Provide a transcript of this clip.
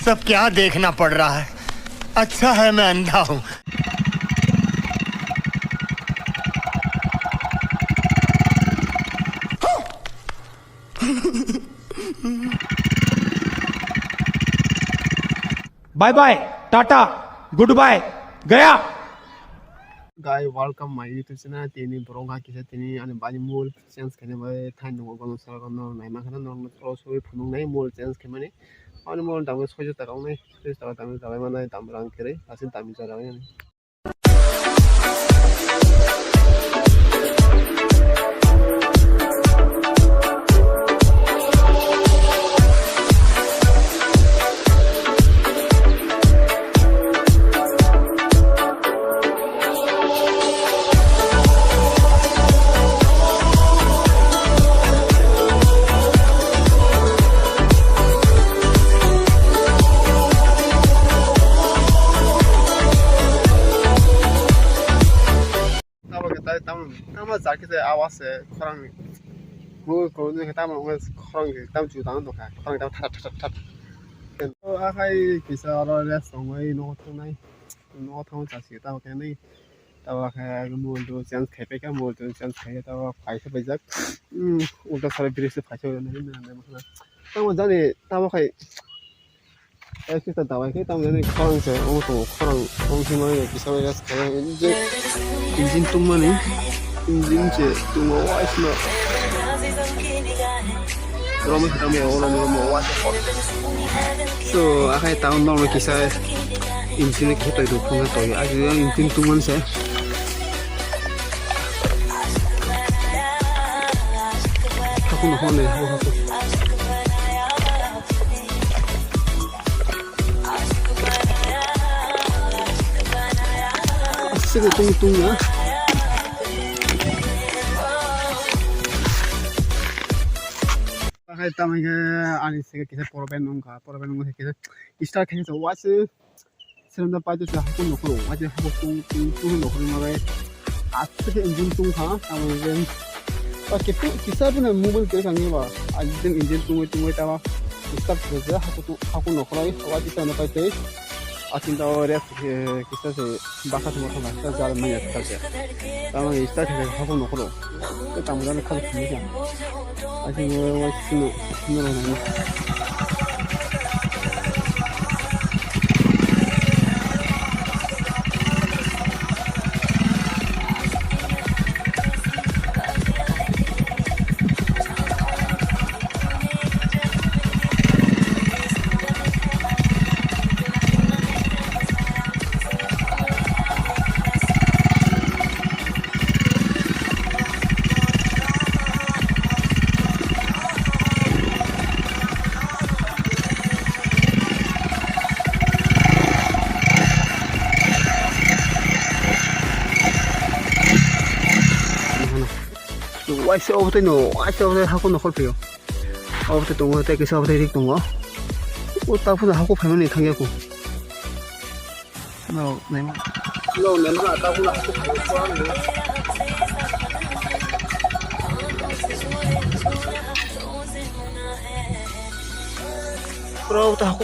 सब क्या देखना पड़ रहा है। अच्छा है मैं अंधा हूं। Bye bye, tata, goodbye, गया। Guy, welcome my YouTube channel. Tini bwkha kisa tini ani bani mul chance kene bai thain no gono sara gono nai ma kana no pro so phunung nai mul chance ke mane ani mul dam 600 টাকা nai 600 টাকা dam jabai mana dam rang kere asin dam jara nai tama zaki se awas se khorang mo ko ne ka tama ngas khorang ke tam chu dang do ka khorang tam that that that to a khai kisa ro le songai no thong nai no thong cha si ta ka nai ta wa kha mo do chance khai pe ka mo do chance khai ta wa phai se bai jak ulta sare bire se phai se ne ne ma ta mo jani ta wa khai kisa ta wa khai ta mo jani khorang se o to khorang ong si ma ne kisa wa jas khai je injin tum ma ne injin che tum wa isna rom ta me o rom wa so a khai ta no me kisa injin ke to do phung to ya a injin tum man se ta ko no ne ho ho这个tung啊。大概他们个安利这个其实porben弄个porben弄个其实，start开始我是现在摆就是하고 놓고 아직 하고 tung 놓고 막 아트게 인진 tung 하 아무튼 밖에 기사분은 무분 그 강이 봐 아직 인진 tung 따와 start 그래서 하고 놓고 와지 sana 빠때 아침다 어레 기사세 바카트 못 하나 잘 많이 했다게 다만 start 하고 놓고 그 다음에 카드 주면 아직 뭐 신노는 와이스 오브 때노 와이스 오브 하고 놓을 배요. 오브 때 동어 때 그서 오브 때 동어. 딱 보다 하고 배면이 당겨고. 너 내가 너 내가 딱 보다 하고 배고 그러부터 하고